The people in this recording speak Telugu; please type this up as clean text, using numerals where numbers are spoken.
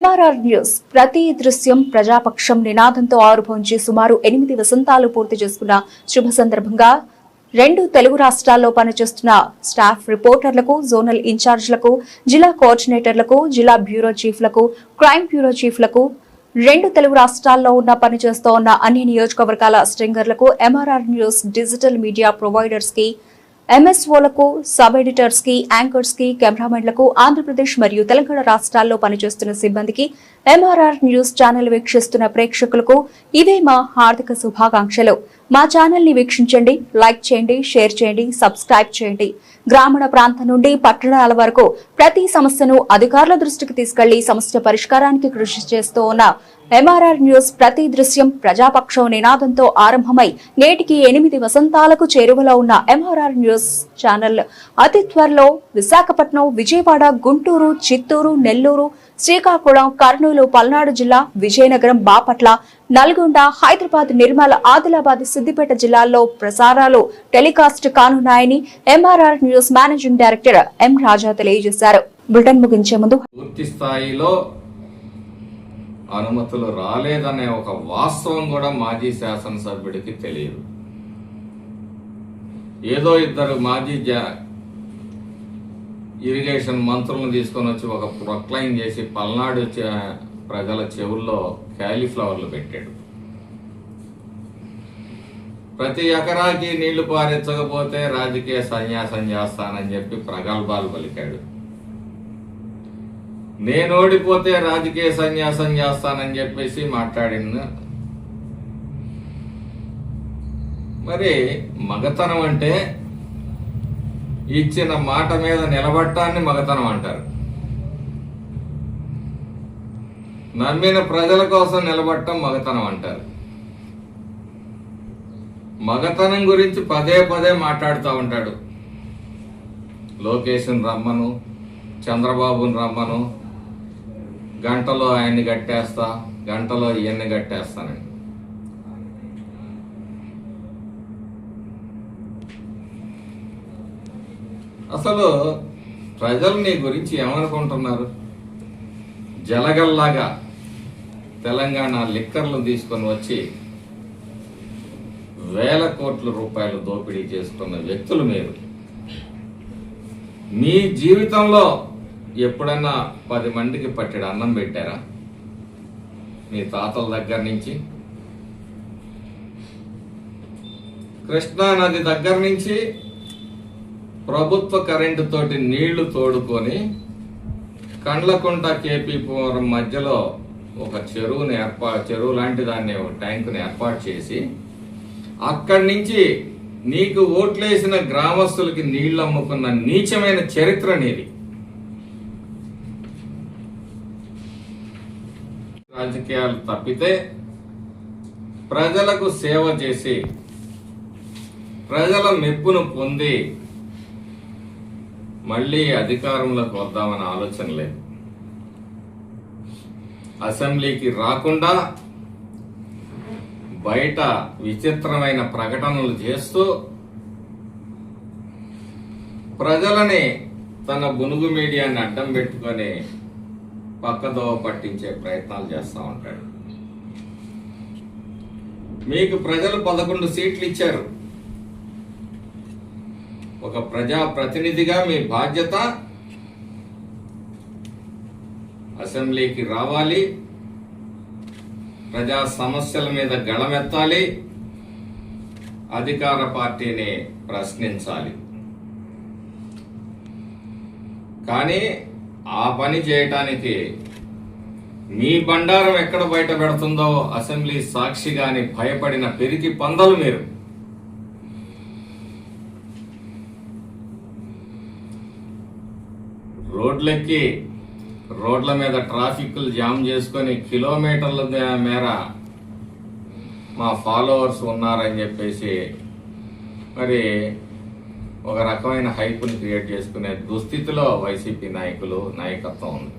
ఎంఆర్ఆర్ న్యూస్ ప్రతి దృశ్యం ప్రజాపక్షం నినాదంతో ఆరుభవించి సుమారు 8 వసంతాలు పూర్తి చేసుకున్న శుభ సందర్భంగా 2 తెలుగు రాష్ట్రాల్లో పనిచేస్తున్న స్టాఫ్ రిపోర్టర్లకు, జోనల్ ఇన్ఛార్జ్లకు, జిల్లా కోఆర్డినేటర్లకు, జిల్లా బ్యూరో చీఫ్లకు, క్రైమ్ బ్యూరో చీఫ్లకు, 2 తెలుగు రాష్ట్రాల్లో పనిచేస్తూ ఉన్న అన్ని నియోజకవర్గాల స్ట్రింగర్లకు, MRR news digital media providers కి, ఎంఎస్ఓలకు, సబ్ ఎడిటర్స్ కి, యాంకర్స్ కి, కెమెరామెన్లకు, ఆంధ్రప్రదేశ్ మరియు తెలంగాణ రాష్ట్రాల్లో పనిచేస్తున్న సిబ్బందికి, ఎంఆర్ఆర్ న్యూస్ ఛానల్ వీక్షిస్తున్న ప్రేక్షకులకు ఇవే మా హార్దిక శుభాకాంక్షలు. మా ఛానల్ ని వీక్షించండి, లైక్ చేయండి, షేర్ చేయండి, సబ్స్క్రైబ్ చేయండి. గ్రామీణ ప్రాంతం నుండి పట్టణాల వరకు ప్రతి సమస్యను అధికారుల దృష్టికి తీసుకెళ్లి సమస్య పరిష్కారానికి కృషి చేస్తూ ఉన్న ఎంఆర్ఆర్ న్యూస్ ప్రతి దృశ్యం ప్రజాపక్షం నినాదంతో ఆరంభమై నేటికి 8 వసంతాలకు చేరువలో ఉన్న ఎంఆర్ఆర్ న్యూస్ ఛానల్ అతి త్వరలో విశాఖపట్నం, విజయవాడ, గుంటూరు, చిత్తూరు, నెల్లూరు, శ్రీకాకుళం, కర్నూలు, పల్నాడు జిల్లా, విజయనగరం, బాపట్ల, నల్గొండ, హైదరాబాద్, నిర్మల్, ఆదిలాబాద్, సిద్దిపేట జిల్లాల్లో ప్రసారాలు టెలికాస్ట్ కానున్నాయని MRR news managing director M Raja తెలియజేశారు. బులెటిన్ ముగించే ముందు పూర్తి స్థాయిలో అనుమతులు రాలేదనే ఒక వాస్తవం కూడా మాజీ శాసనసభ్యుడికి తెలియదు. ఏదో ఇద్దరు మాజీ ఇరిగేషన్ మంత్రులను తీసుకొని వచ్చి ఒక ప్రొక్లైన్ చేసి పల్నాడు ప్రజల చెవుల్లో క్యాలీఫ్లవర్లు పెట్టాడు. ప్రతి ఎకరాకి నీళ్లు పారించకపోతే రాజకీయ సన్యాసం చేస్తానని చెప్పి ప్రగల్భాలు పలికాడు. నేను ఓడిపోతే రాజకీయ సన్యాసం చేస్తానని చెప్పేసి మాట్లాడింది. మరి మగతనం అంటే ఇచ్చిన మాట మీద నిలబట్టాన్ని మగతనం అంటారు. నమ్మిన ప్రజల కోసం నిలబట్టం మగతనం అంటారు. మగతనం గురించి పదే పదే మాట్లాడుతూ ఉంటాడు. లోకేష్ని రమ్మను, చంద్రబాబుని రమ్మను, గంటలో ఆయన్ని కట్టేస్తా, గంటలో ఈయన్ని కట్టేస్తానండి. అసలు ప్రజలు నీ గురించి ఏమనుకుంటున్నారు? జలగల్లాగా తెలంగాణ లిక్కర్లు తీసుకొని వచ్చి వేల కోట్ల రూపాయలు దోపిడీ చేసుకున్న వ్యక్తులు మీరు. మీ జీవితంలో ఎప్పుడన్నా 10 మందికి పట్టెడు అన్నం పెట్టారా? మీ తాతల దగ్గర నుంచి, కృష్ణా నది దగ్గర నుంచి ప్రభుత్వ కరెంటు తోటి నీళ్లు తోడుకొని కండ్లకుంట కేపీపురం మధ్యలో ఒక చెరువు లాంటి దాన్ని, ఒక ట్యాంకుని ఏర్పాటు చేసి అక్కడి నుంచి నీకు ఓట్లేసిన గ్రామస్తులకి నీళ్లు అమ్ముకున్న నీచమైన చరిత్ర నీది. రాజకీయాలు తప్పితే ప్రజలకు సేవ చేసి ప్రజల మెప్పును పొంది మళ్ళీ అధికారంలోకి వద్దామన్న ఆలోచన లేదు. అసెంబ్లీకి రాకుండా బయట విచిత్రమైన ప్రకటనలు చేస్తూ ప్రజలని తన బునుగు మీడియాని అడ్డం పెట్టుకొని పక్కదోవ పట్టించే ప్రయత్నాలు చేస్తూ ఉంటాడు. మీకు ప్రజలు 11 సీట్లు ఇచ్చారు. ఒక ప్రజాప్రతినిధిగా మీ బాధ్యత అసెంబ్లీకి రావాలి, ప్రజా సమస్యల మీద గళమెత్తాలి, అధికార పార్టీని ప్రశ్నించాలి. కానీ ఆ పని చేయటానికి మీ బండారం ఎక్కడ బయట పెడుతుందో అసెంబ్లీ సాక్షిగాని భయపడిన పెరిగి పందలు మీరు. రోడ్లెక్కి రోడ్ల మీద ట్రాఫిక్లు జామ్ చేసుకొని కిలోమీటర్ల మేర మా ఫాలోవర్స్ ఉన్నారని చెప్పేసి మరి ఒక రకమైన హైప్ని క్రియేట్ చేసుకునే దుస్థితిలో వైసీపీ నాయకత్వం ఉంది.